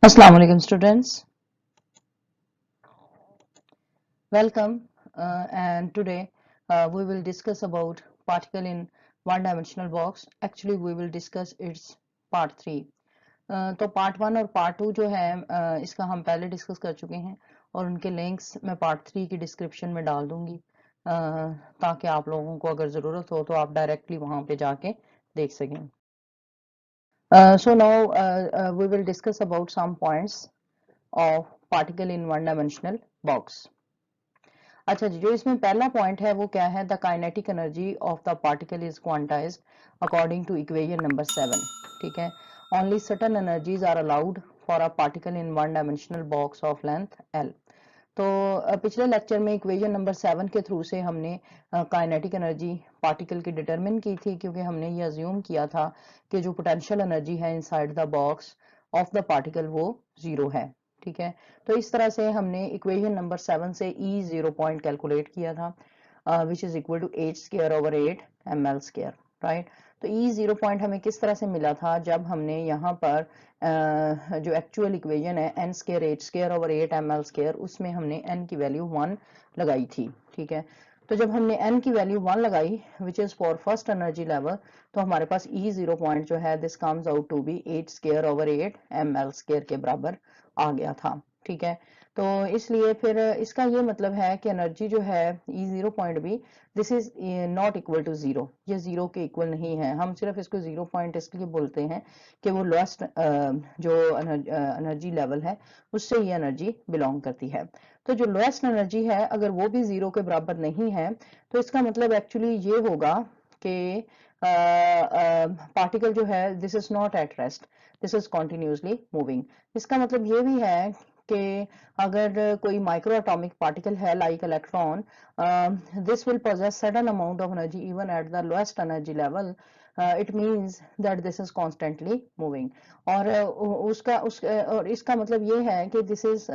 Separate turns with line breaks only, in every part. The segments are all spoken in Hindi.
Assalamu alaikum students, welcome and today we will discuss about particle in one dimensional box. Actually we will discuss its part 3. तो पार्ट 1 और पार्ट 2 जो है इसका हम पहले डिस्कस कर चुके हैं और उनके लिंक्स मैं पार्ट 3 की डिस्क्रिप्शन में डाल दूंगी ताकि आप लोगों को अगर ज़रूरत हो तो आप डायरेक्टली वहां पे जाके देख सकें. So now we will discuss about some points of particle in one dimensional box. अच्छा जी, जो इसमें पहला पॉइंट है वो क्या है? The kinetic energy of the particle is quantised according to equation number 7. ठीक है, only certain energies are allowed for a particle in one dimensional box of length l. तो पिछले लेक्चर में इक्वेशन नंबर 7 के थ्रू से हमने काइनेटिक एनर्जी पार्टिकल की डिटरमिन की थी, क्योंकि हमने ये अज्यूम किया था कि जो पोटेंशियल एनर्जी है inside the box of the particle वो 0 है. ठीक है, तो इस तरह से हमने इक्वेशन नंबर 7 से E0 पॉइंट कैलकुलेट किया था which is equal to h square over 8 ml square. Right, तो E0 पॉइंट हमें किस तरह से मिला था? जब हमने यहाँ पर जो एक्चुअल इक्वेशन है n square h square over 8 ml square, उसमें हमने n की वैल्यू 1 लगाई थी. ठीक है, तो जब हमने n की वैल्यू 1 लगाई which is for first energy level, तो हमारे पास E0 पॉइंट जो है this comes out to be h square over 8 ml square के बराबर आ गया था. ठीक है, तो इसलिए फिर इसका ये मतलब है कि एनर्जी जो है E0 पॉइंट भी this is not equal to 0, ये 0 के इक्वल नहीं है. हम सिर्फ इसको 0 पॉइंट इसलिए बोलते हैं कि वो लोएस्ट जो एनर्जी लेवल है उससे ये एनर्जी बिलोंग करती है. तो जो लोएस्ट एनर्जी है अगर वो भी 0 के बराबर नहीं है तो इसका मतलब एक्चुअली ये होगा कि पार्टिकल जो है this is not at rest, this is continuously moving. इसका मतलब ये भी है कि अगर कोई माइक्रो एटॉमिक पार्टिकल है like electron, this will possess certain amount of energy even at the lowest energy level. It means that this is constantly moving. और और इसका मतलब ये है कि this is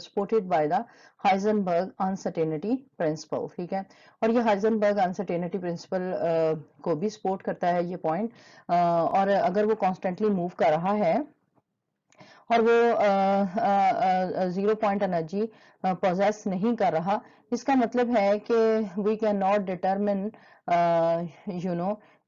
supported by the Heisenberg uncertainty principle. ठीक है, और ये हाइजेनबर्ग अनसर्टेनिटी प्रिंसिपल को भी सपोर्ट करता है ये पॉइंट. और अगर वो कॉन्स्टेंटली मूव कर रहा है और वो 0 पॉइंट एनर्जी पोजेस नहीं कर रहा, इसका मतलब है कि we can not determine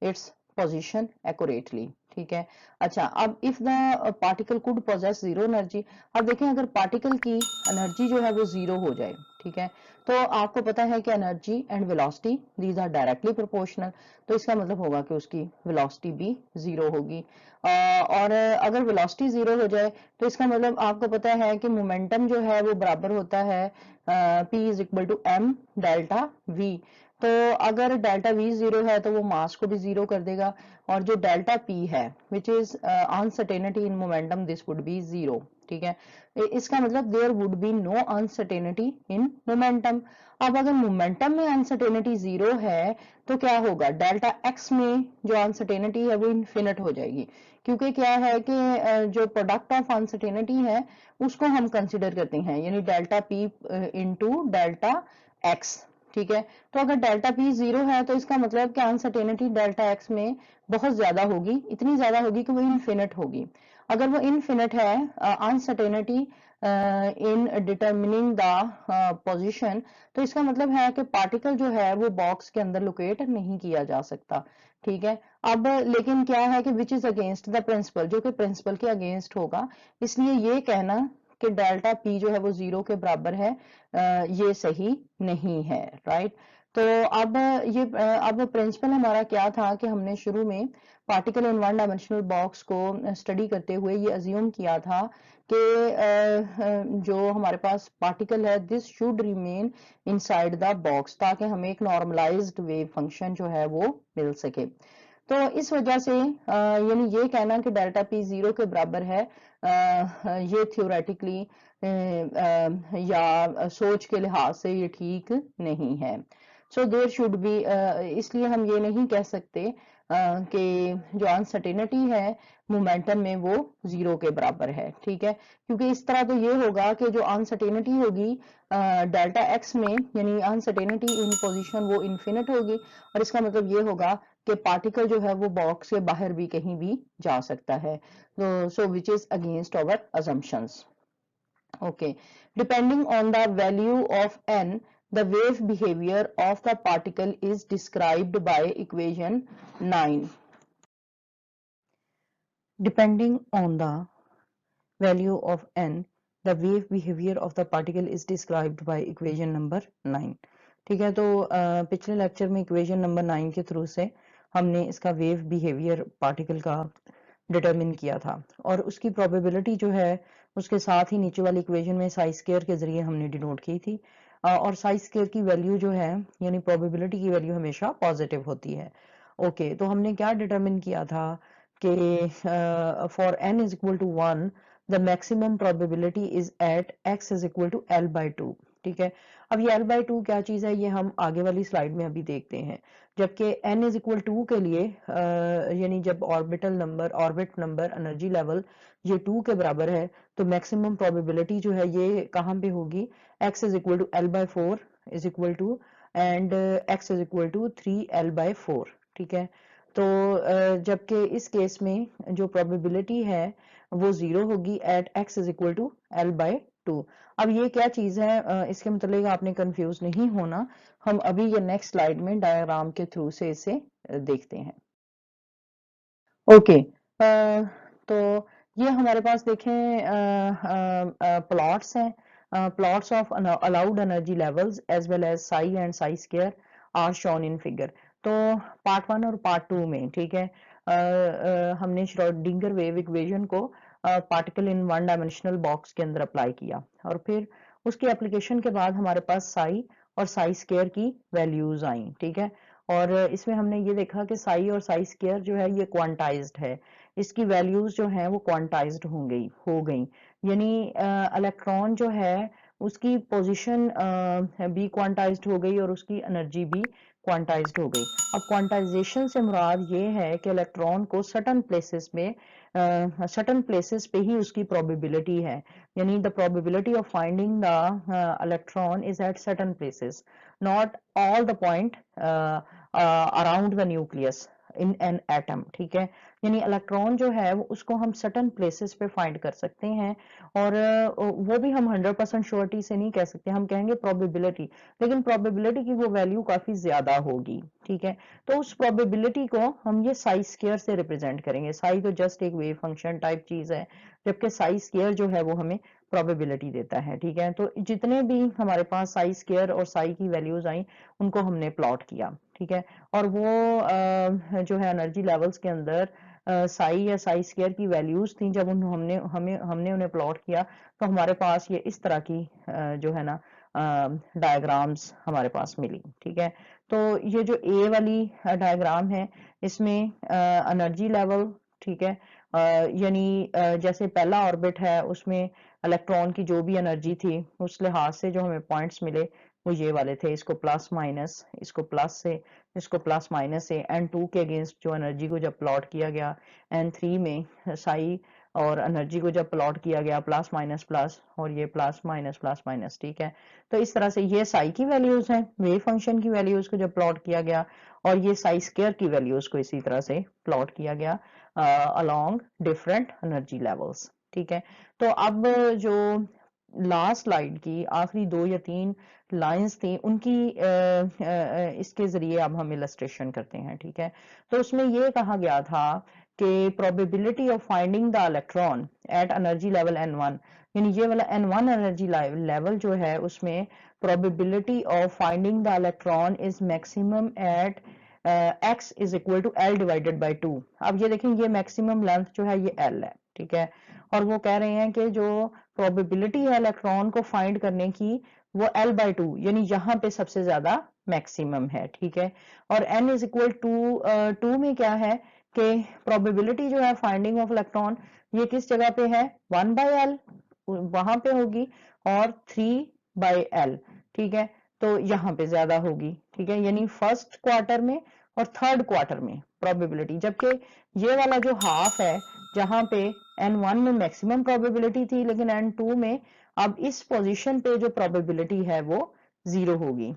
its position accurately. ठीक है, अच्छा, अब if the particle could possess 0 energy, अब देखें अगर पार्टिकल की एनर्जी जो है वो 0 हो जाए, ठीक है, तो आपको पता है कि energy and velocity these are directly proportional, तो इसका मतलब होगा कि उसकी वेलोसिटी भी 0 होगी. और अगर वेलोसिटी 0 हो जाए तो इसका मतलब आपको पता है कि मोमेंटम जो है वो बराबर होता है P is equal to m delta V. तो अगर डेल्टा V 0 है तो वो मास को भी 0 कर देगा, और जो डेल्टा P है which is uncertainty in momentum, this would be 0. ठीक है, इसका मतलब there would be no uncertainty in momentum. अब अगर मोमेंटम में अनसर्टेनिटी 0 है तो क्या होगा? डेल्टा x में जो अनसर्टेनिटी है वो इन्फिनिट हो जाएगी, क्योंकि क्या है कि जो प्रोडक्ट ऑफ अनसर्टेनिटी है उसको हम कंसिडर करते हैं, यानी delta P into delta x. ठीक है, तो अगर डेल्टा P 0 है तो इसका मतलब कि अनसर्टेनिटी डेल्टा x में बहुत ज्यादा होगी, इतनी ज्यादा होगी कि वो इन्फिनिट होगी. अगर वो इन्फिनिट है uncertainty in determining the position, तो इसका मतलब है कि पार्टिकल जो है वो बॉक्स के अंदर लोकेट नहीं किया जा सकता. ठीक है, अब लेकिन क्या है कि which is against the principle, जो कि प्रिंसिपल के अगेंस्ट होगा, इसलिए ये कहना कि डेल्टा P जो है वो 0 के बराबर है ये सही नहीं है. राइट, तो अब प्रिंसिपल हमारा क्या था कि हमने शुरू में particle in one dimensional box को स्टडी करते हुए ये अज्यूम किया था कि जो हमारे पास पार्टिकल है this should remain inside the box, ताकि हमें एक नॉर्मलाइज्ड वेव फंक्शन जो है वो मिल सके. तो इस वजह से यानी ये कहना कि डेल्टा P 0 के बराबर है ये थियोरेटिकली या सोच के लिहाज से ये ठीक नहीं है. सो देयर शुड बी, इसलिए हम ये नहीं कह सकते कि जो अनसर्टेनिटी है मोमेंटम में वो 0 के बराबर है, ठीक है, क्योंकि इस तरह तो ये होगा कि जो अनसर्टेनिटी होगी डेल्टा एक्स में, यानी अनसर्टेनिटी इन पोजीशन वो इन्फिनिट होगी, और इसका मतलब ये होगा कि पार्टिकल जो है वो बॉक्स के बाहर भी कहीं भी जा सकता है, तो so which is against our assumptions. Okay, depending on the value of n, the wave behavior of the particle is described by equation 9. Depending on the value of n, the wave behavior of the particle is described by equation number 9. ठीक है, तो पिछले लेक्चर में इक्वेशन नंबर 9 के थ्रू से हमने इसका वेव बिहेवियर पार्टिकल का डिटरमिन किया था, और उसकी प्रोबेबिलिटी जो है उसके साथ ही नीचे वाली इक्वेशन में साई स्क्वायर के जरिए हमने डिनोट की थी, और साई स्क्वायर की वैल्यू जो है यानी प्रोबेबिलिटी की वैल्यू हमेशा पॉजिटिव होती है। ओके, तो हमने क्या डिटरमिन किया था कि for n is equal to 1 the maximum probability is at x is equal to l by 2। ठीक है, अब ये l बाई 2 क्या चीज है ये हम आगे वाली स्लाइड में अभी देखते हैं, जबकि n इज इक्वल 2 के लिए यानी जब ऑर्बिट नंबर एनर्जी लेवल ये 2 के बराबर है, तो मैक्सिमम प्रोबेबिलिटी जो है ये कहाँ पे होगी, x is equal to l by 4 is equal to and x is equal to 3l by 4। ठीक है, तो जबकि इस केस में जो प्रोबेबिलिटी है वो 0 होगी at x is equal to l by 2। अब ये क्या चीज है, इसके मतलब आपने कंफ्यूज नहीं होना, हम अभी ये नेक्स्ट स्लाइड में डायग्राम के थ्रू से इसे देखते हैं। ओके, तो ये हमारे पास देखें प्लॉट्स हैं, plots of allowed energy levels as well as psi and psi square are shown in figure. तो पार्ट 1 और पार्ट 2 में, ठीक है, हमने श्रोडिंगर वेव इक्वेशन को particle in one dimensional box के अंदर अप्लाई किया, और फिर उसकी एप्लीकेशन के बाद हमारे पास साई और साई स्क्वायर की वैल्यूज आई। ठीक है, और इसमें हमने ये देखा कि साई और साई स्क्वायर जो है ये क्वांटाइज्ड है, इसकी वैल्यूज जो है वो क्वांटाइज्ड हो गई, यानी इलेक्ट्रॉन जो है उसकी पोजीशन भी क्वांटाइज्ड हो गई और उसकी एनर्जी भी क्वांटाइज्ड हो गई। अब क्वांटाइजेशन से मुराद ये है कि इलेक्ट्रॉन को सर्टन प्लेसेस पे ही उसकी प्रोबेबिलिटी है, यानी the probability of finding the electron is at certain places, not all the point around the nucleus in an atom. ठीक है, यानी इलेक्ट्रॉन जो है वो उसको हम सर्टन प्लेसेस पे फाइंड कर सकते हैं, और वो भी हम 100% श्योरिटी से नहीं कह सकते, हम कहेंगे प्रोबेबिलिटी, लेकिन प्रोबेबिलिटी की वो वैल्यू काफी ज्यादा होगी। ठीक है, तो उस प्रोबेबिलिटी को हम ये साई स्क्वायर से रिप्रेजेंट करेंगे। साई तो जस्ट एक वेव फंक्शन टाइप चीज है, जबकि साई स्क्वायर जो है वो हमें प्रोबेबिलिटी देता है। ठीक है, तो जितने भी हमारे पास साई स्क्वायर और साई की वैल्यूज आई उनको हमने प्लॉट किया। ठीक है, और वो जो है एनर्जी लेवल्स के अंदर साई या साई स्क्वायर की वैल्यूज थी, जब हमने उन्हें प्लॉट किया तो हमारे पास ये इस तरह की जो है ना डायग्राम्स हमारे पास मिली। ठीक है, तो ये जो ए वाली डायग्राम है इसमें एनर्जी लेवल, ठीक है, यानी जैसे पहला ऑर्बिट है उसमें इलेक्ट्रॉन की जो भी एनर्जी थी उस लिहाज से जो हमें पॉइंट्स मिले वो ये वाले थे, इसको प्लस माइनस, इसको प्लस से, इसको प्लस माइनस से, N2 के अगेंस्ट जो एनर्जी को जब प्लॉट किया गया, N3 में साई और एनर्जी को जब प्लॉट किया गया प्लस माइनस प्लस, और ये प्लस माइनस। ठीक है, तो इस तरह से ये साई की वैल्यूज हैं, वेव फंक्शन की वैल्यूज को जब प्लॉट किया गया, और ये साई स्क्वायर की वैल्यूज को इसी तरह से प्लॉट किया गया अलोंग डिफरेंट एनर्जी लेवल्स। ठीक है, तो अब जो लास्ट स्लाइड की आखिरी 2 या 3 लाइंस थी उनकी इसके जरिए अब हम इलस्ट्रेशन करते हैं। ठीक है, तो उसमें ये कहा गया था कि probability of finding the electron at energy level n1, यानी ये वाला n1 एनर्जी लेवल जो है उसमें probability of finding the electron is maximum at x is equal to l divided by 2। अब ये देखें ये मैक्सिमम लेंथ जो है ये l है। ठीक है, और वो कह रहे हैं कि जो प्रोबेबिलिटी है इलेक्ट्रॉन को फाइंड करने की वो l बाई 2, यानी यहाँ पे सबसे ज्यादा मैक्सिमम है। ठीक है, और n इज इक्वल टू 2 में क्या है कि प्रोबेबिलिटी जो है फाइंडिंग ऑफ इलेक्ट्रॉन ये किस जगह पे है, 1 बाई l वहां पे होगी, और 3 बाई l। ठीक है, तो यहाँ पे ज्यादा होगी, ठीक है, यानी फर्स्ट क्वार्टर में और थर्ड क्वार्टर में प्रोबेबिलिटी, जबकि ये वाला जो हाफ है जहां पे N1 में मैक्सिमम प्रोबेबिलिटी थी, लेकिन N2 में अब इस पोजीशन पे जो प्रोबेबिलिटी है वो 0 होगी।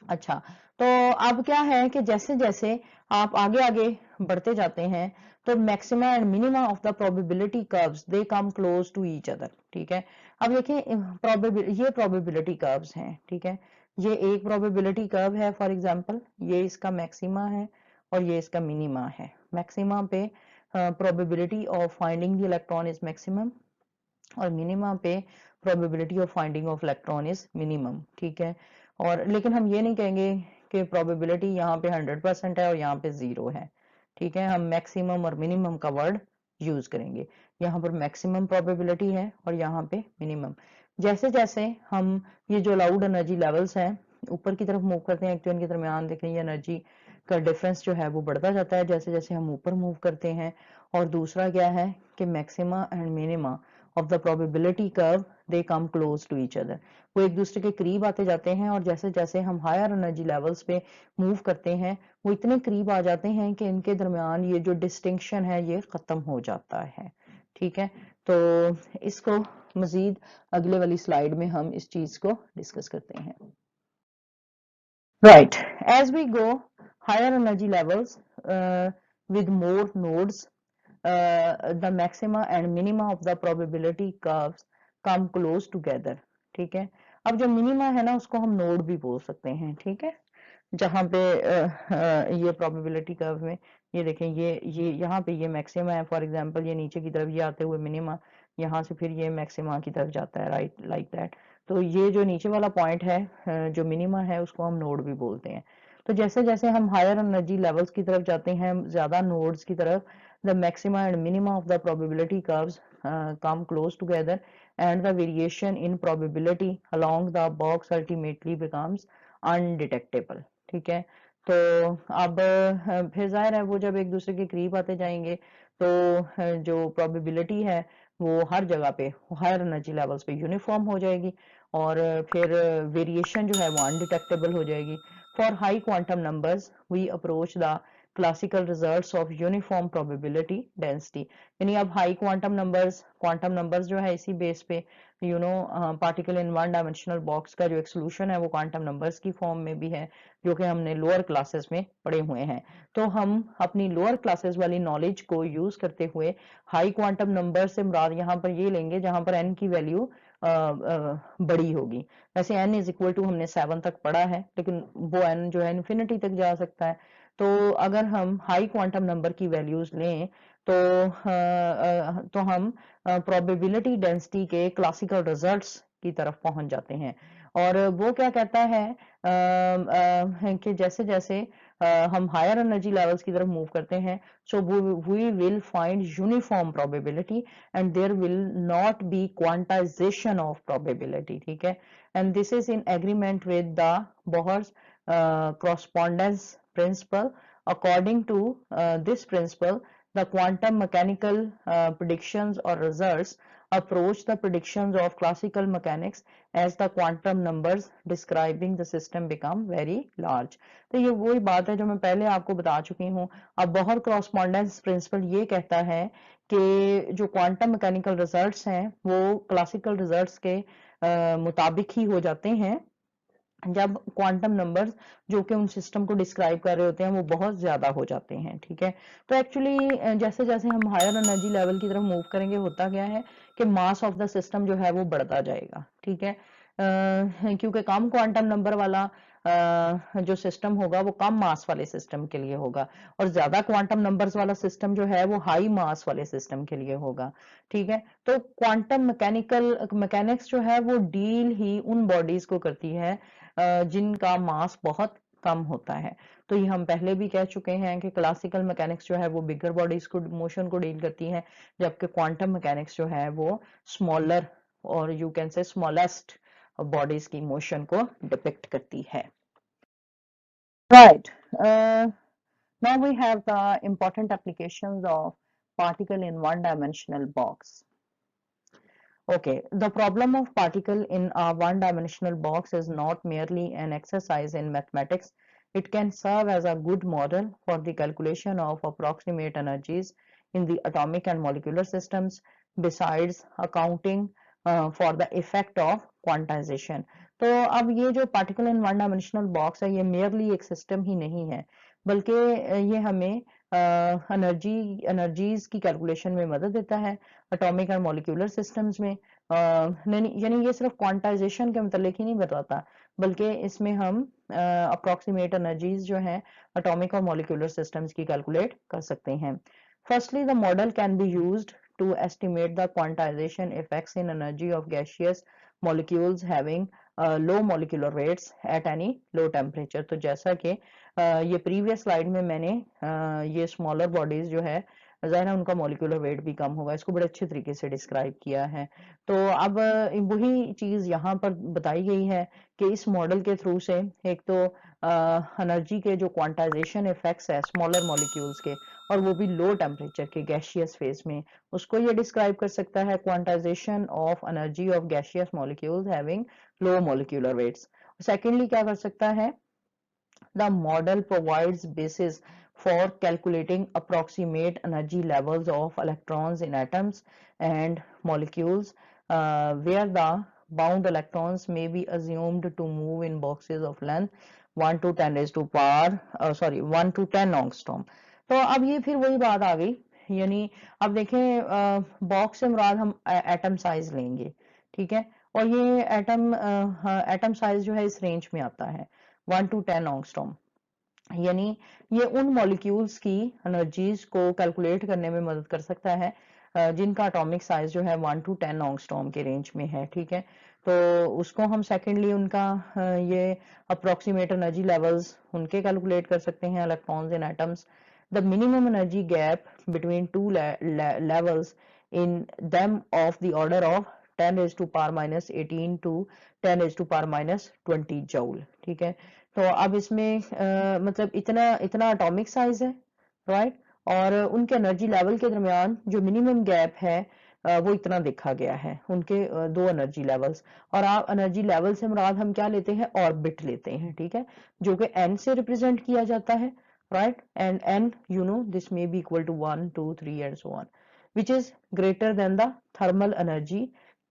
अच्छा, तो अब क्या है कि जैसे जैसे आप आगे आगे बढ़ते जाते हैं तो maxima and minima of the probability curves they come close to each other, ठीक है। अब देखिए ये प्रोबेबिलिटी कर्व्स हैं, ठीक है, ये एक प्रोबेबिलिटी कर्व है, फॉर एग्जांपल ये इसका मैक्सिमा है और ये इसका मिनिमा है। मैक्सिमा पे probability of finding the electron is maximum और मिनिमा पे probability of finding of electron is minimum, ठीक है। और लेकिन हम ये नहीं कहेंगे कि प्रोबेबिलिटी यहाँ पे 100% है और यहाँ पे 0 है, ठीक है। हम मैक्सिमम और मिनिमम का वर्ड यूज करेंगे। यहाँ पर मैक्सिमम प्रोबेबिलिटी है और यहाँ पे मिनिमम। जैसे जैसे हम ये जो अलाउड एनर्जी लेवल्स हैं ऊपर की तरफ मूव करते हैं, एक तो इनके दरमियान देखें ये एनर्जी का डिफरेंस जो है वो बढ़ता जाता है जैसे जैसे हम ऊपर मूव करते हैं। और दूसरा क्या है कि maxima and minima of the probability curve they come close to each other, वो एक दूसरे के करीब आते जाते हैं और जैसे जैसे हम हायर एनर्जी लेवल्स पे मूव करते हैं वो इतने करीब आ जाते हैं कि इनके दरमियान ये जो डिस्टिंक्शन है ये खत्म हो जाता है, ठीक है। तो इसको मजीद अगले वाली स्लाइड में हम इस चीज को डिस्कस करते हैं। Right. As we go higher energy levels with more nodes, the maxima and minima of the probability curves come close together. ठीक है। अब जो मिनिमा है ना उसको हम नोड भी बोल सकते हैं, ठीक है। जहां पे ये प्रोबेबिलिटी कर्व में ये देखें ये यहाँ पे ये मैक्सिमा है, फॉर एग्जांपल ये नीचे की तरफ ये आते हुए मिनिमा, यहाँ से फिर ये मैक्सिमा की तरफ जाता है, राइट, लाइक दैट। तो ये जो नीचे वाला पॉइंट है जो मिनिमा है उसको हम नोड भी बोलते हैं। तो जैसे जैसे हम हायर एनर्जी लेवल्स की तरफ जाते हैं, ज्यादा नोड्स की तरफ, the maxima and minima of the probability curves come close together and the variation in probability along the box ultimately becomes undetectable, ठीक है। तो अब फिर जाहिर है वो जब एक दूसरे के करीब आते जाएंगे तो जो प्रोबेबिलिटी है वो हर जगह पे हायर एनर्जी लेवल्स पे यूनिफॉर्म हो जाएगी और फिर वेरिएशन जो है वो अनडिटेक्टेबल हो जाएगी। For high quantum numbers we approach the classical results of uniform probability density, यानी अब हाई क्वांटम नंबर्स जो है इसी बेस पे particle in one dimensional box का जो एक सोल्यूशन है वो क्वांटम नंबर्स की फॉर्म में भी है जो कि हमने लोअर क्लासेस में पढ़े हुए हैं। तो हम अपनी लोअर क्लासेस वाली नॉलेज को यूज करते हुए हाई क्वांटम नंबर से मुराद यहाँ पर ये लेंगे जहां पर n की वैल्यू बड़ी होगी। वैसे n इज इक्वल टू हमने 7 तक पढ़ा है लेकिन वो n जो है इन्फिनिटी तक जा सकता है। तो अगर हम हाई क्वांटम नंबर की वैल्यूज लें तो हम प्रोबेबिलिटी डेंसिटी के क्लासिकल रिजल्ट्स की तरफ पहुंच जाते हैं। और वो क्या कहता है कि जैसे जैसे हम हायर एनर्जी लेवल्स की तरफ मूव करते हैं so we will find uniform probability and there will not be quantization of probability, ठीक है। and this is in agreement with the Bohr's correspondence principle. According to this principle the quantum mechanical predictions or results approach the predictions of classical mechanics as the quantum numbers describing the system become very large. तो ये वही बात है जो मैं पहले आपको बता चुकी हूँ। अब बोहर क्रॉसपॉन्डेंस प्रिंसिपल ये कहता है कि जो क्वांटम मैकेनिकल रिजल्ट्स हैं वो क्लासिकल रिजल्ट्स के मुताबिक ही हो जाते हैं जब क्वांटम नंबर्स जो कि उन सिस्टम को डिस्क्राइब कर रहे होते हैं वो बहुत ज्यादा हो जाते हैं, ठीक है। तो एक्चुअली जैसे जैसे हम हायर एनर्जी लेवल की तरफ मूव करेंगे होता क्या है कि मास ऑफ द सिस्टम जो है वो बढ़ता जाएगा, ठीक है। क्योंकि कम क्वांटम नंबर वाला जो सिस्टम होगा वो कम मास वाले सिस्टम के लिए होगा और ज्यादा क्वांटम नंबर्स वाला सिस्टम जो है वो हाई मास वाले सिस्टम के लिए होगा, ठीक है। तो क्वांटम मैकेनिक्स जो है वो डील ही उन बॉडीज को करती है जिनका मास बहुत कम होता है। तो ये हम पहले भी कह चुके हैं कि क्लासिकल मैकेनिक्स जो है वो बिगर बॉडीज को मोशन को डील करती है जबकि क्वांटम मैकेनिक्स जो है वो स्मॉलर और you can say smallest bodies की मोशन को डिपिक्ट करती है। Right. Now we have the important applications of particle in one-dimensional box. Okay, the problem of particle in a one-dimensional box is not merely an exercise in mathematics. It can serve as a good model for the calculation of approximate energies in the atomic and molecular systems, besides accounting for the effect of quantization. तो अब ये जो particle in one dimensional box है, ये merely एक system ही नहीं है, बल्कि ये हमें एनर्जीज की कैलकुलेशन में मदद देता है एटॉमिक और मॉलिक्यूलर सिस्टम्स में। यानी ये सिर्फ क्वांटाइजेशन के मतलब ही नहीं बताता, बल्कि इसमें हम अप्रोक्सीमेट एनर्जीज जो हैं एटॉमिक और मॉलिक्यूलर सिस्टम्स की कैलकुलेट कर सकते हैं। Firstly the model can be used to estimate the quantization effects in energy of gaseous molecules having low molecular weights at any low temperature। तो जैसा कि ये प्रीवियस स्लाइड में मैंने ये स्मॉलर बॉडीज जो है ज़ाहिर है उनका मॉलिक्यूलर वेट भी कम होगा, इसको बड़े अच्छे तरीके से डिस्क्राइब किया है। तो अब वही चीज़ यहाँ पर बताई गई है कि इस मॉडल के थ्रू से एक तो एनर्जी के जो क्वांटाइजेशन इफेक्ट्स है स्मॉलर मॉलिक्यूल्स के, और वो भी लो टेम्परेचर के गैसियस फेज में, उसको ये डिस्क्राइब कर सकता है quantisation of energy of gaseous molecules having low molecular weights. Secondly क्या कर सकता है, the model provides basis for calculating approximate energy levels of electrons in atoms and molecules where the bound electrons may be assumed to move in boxes of length 1 to 10 raised to power 1 to 10 angstrom। तो अब ये फिर वही बात आ गई, यानी अब देखें बॉक्स से मुराद हम एटम साइज लेंगे, ठीक है, और ये एटम साइज जो है इस रेंज में आता है 1 to 10 एंगस्ट्रॉम। यानी ये उन मॉलिक्यूल्स की एनर्जीज को कैलकुलेट करने में मदद कर सकता है जिनका एटॉमिक साइज जो है 1 to 10 एंगस्ट्रॉम के रेंज में है, ठीक है। तो उसको हम सेकेंडली उनका ये अप्रोक्सीमेट एनर्जी लेवल्स उनके कैलकुलेट कर सकते हैं electrons in atoms. The minimum energy gap between two levels in them of the order of 10 raised to power minus 18 to 10 raised to power minus 20 joule, ठीक है। तो अब इसमें मतलब इतना इतना एटॉमिक साइज है, राइट, और उनके एनर्जी लेवल के दरमियान जो मिनिमम गैप है वो इतना देखा गया है उनके दो एनर्जी लेवल्स। और आप एनर्जी लेवल से मुराद हम क्या लेते हैं, ऑर्बिट लेते हैं, ठीक है, जो कि एन से रिप्रेजेंट किया जाता है, right, and n you know this may be equal to 1 2 3 and so on, which is greater than the thermal energy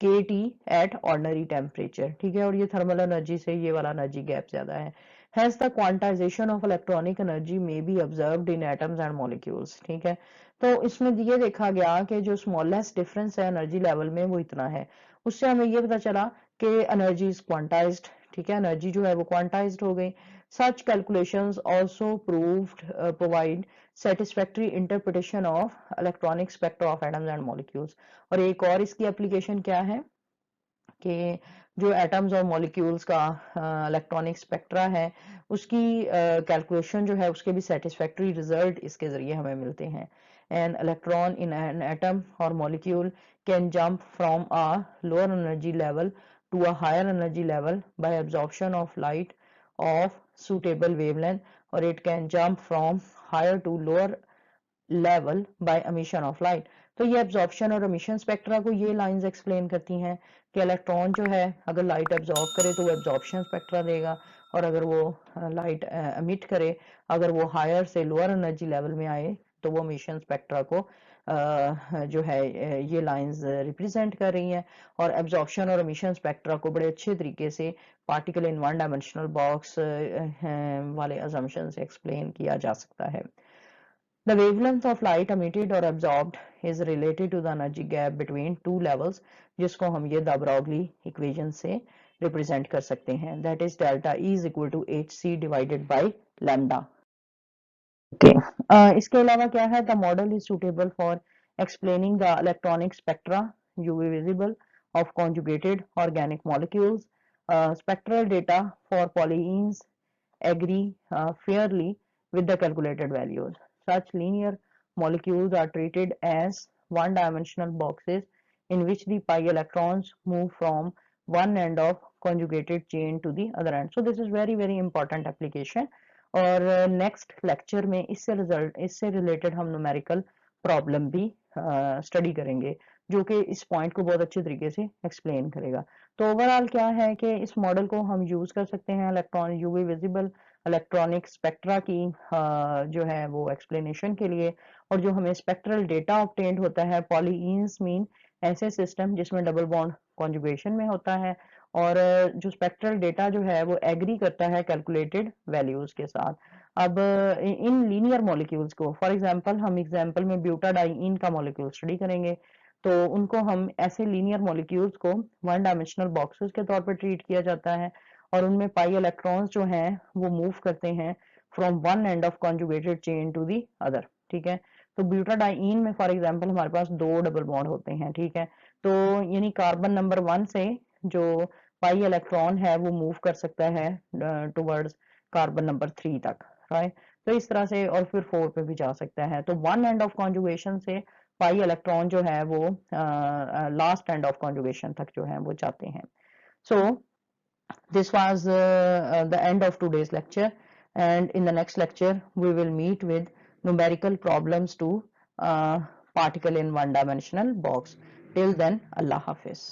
kT at ordinary temperature, ठीक है, और ये थर्मल एनर्जी से ये वाला एनर्जी गैप ज्यादा है। Hence the quantization of electronic energy may be observed in atoms and molecules, ठीक है। तो इसमें ये देखा गया कि जो स्मॉलेस्ट डिफरेंस है एनर्जी लेवल में वो इतना है, उससे हमें ये पता चला कि एनर्जी इज क्वांटाइज्ड, ठीक है, एनर्जी जो है वो क्वांटाइज्ड हो गई। Such calculations also provide satisfactory interpretation of electronic spectra of atoms and molecules। और एक और इसकी एप्लीकेशन क्या है कि जो एटम्स और मॉलिक्यूल्स का इलेक्ट्रॉनिक स्पेक्ट्रा है उसकी कैलकुलेशन जो है उसके भी सेटिस्फैक्टरी रिजल्ट इसके जरिए हमें मिलते हैं। An electron in an atom और molecule can jump from a lower energy level to a higher energy level by absorption of light of suitable wavelength, और it can jump from higher to lower level by emission of light। तो ये एब्जॉर्प्शन और एमिशन स्पेक्ट्रा को ये लाइंस एक्सप्लेन करती हैं कि इलेक्ट्रॉन जो है अगर लाइट एब्जॉर्ब करे तो वो एब्जॉर्प्शन स्पेक्ट्रा देगा, और अगर वो लाइट एमिट करे, अगर वो हायर से लोअर एनर्जी लेवल में आए तो वो एमिशन स्पेक्ट्रा को जो है ये लाइंस रिप्रेजेंट कर रही हैं। और एब्जॉर्प्शन और एमिशन स्पेक्ट्रा को बड़े अच्छे तरीके से particle in one dimensional box वाले असम्पशन से एक्सप्लेन किया जा सकता है। The wavelength of light emitted or absorbed is related to the energy gap between two levels, जिसको हम ये द ब्रॉगली इक्वेशन से रिप्रेजेंट कर सकते हैं, that is delta E is equal to hc divided by lambda। Okay. इसके अलावा क्या है, the model is suitable for explaining the electronic spectra UV visible of conjugated organic molecules। Spectral data for polyenes agree fairly with the calculated values। Such linear molecules are treated as one-dimensional boxes in which the pi electrons move from one end of conjugated chain to the other end। So this is very very important application। और नेक्स्ट लेक्चर में इससे रिलेटेड हम न्यूमेरिकल प्रॉब्लम भी स्टडी करेंगे। जो कि इस पॉइंट को बहुत अच्छे तरीके से एक्सप्लेन करेगा। तो ओवरऑल क्या है कि इस मॉडल को हम यूज कर सकते हैं electron UV visible electronic spectra की जो है वो एक्सप्लेनेशन के लिए। और जो हमें स्पेक्ट्रल डेटा ऑब्टेन्ड होता है पॉलीइंस मीन ऐसे सिस्टम जिसमें डबल बॉन्ड कॉन्जुगेशन में होता है, और जो स्पेक्ट्रल डेटा जो है वो एग्री करता है कैलकुलेटेड वैल्यूज के साथ। अब इन लीनियर मॉलिक्यूल्स को फॉर एग्जांपल हम एग्जांपल में ब्यूटाडाइइन का मॉलिक्यूल स्टडी करेंगे, तो उनको हम ऐसे लीनियर मॉलिक्यूल्स को वन डायमेंशनल बॉक्सेस के तौर पर ट्रीट किया जाता है, और उनमें पाई इलेक्ट्रॉन्स जो हैं वो मूव करते हैं from one end of conjugated chain to the other. ठीक है, तो ब्यूटाडाइइन में फॉर एग्जांपल हमारे पास दो डबल बॉन्ड होते हैं। ठीक है, तो यानी कार्बन नंबर 1 से जो पाई इलेक्ट्रॉन है वो मूव कर सकता है टुवर्ड्स कार्बन नंबर 3 तक, राइट। तो इस तरह से, और फिर 4 पे भी जा सकता है। तो वन एंड ऑफ कॉन्जुगेशन से पाई इलेक्ट्रॉन जो है वो लास्ट एंड ऑफ कॉन्जुगेशन तक जो है वो जाते हैं। सो this was the end of today's lecture, and in the next lecture we will meet with numerical problems to particle in one dimensional box. Till then, Allah Hafiz.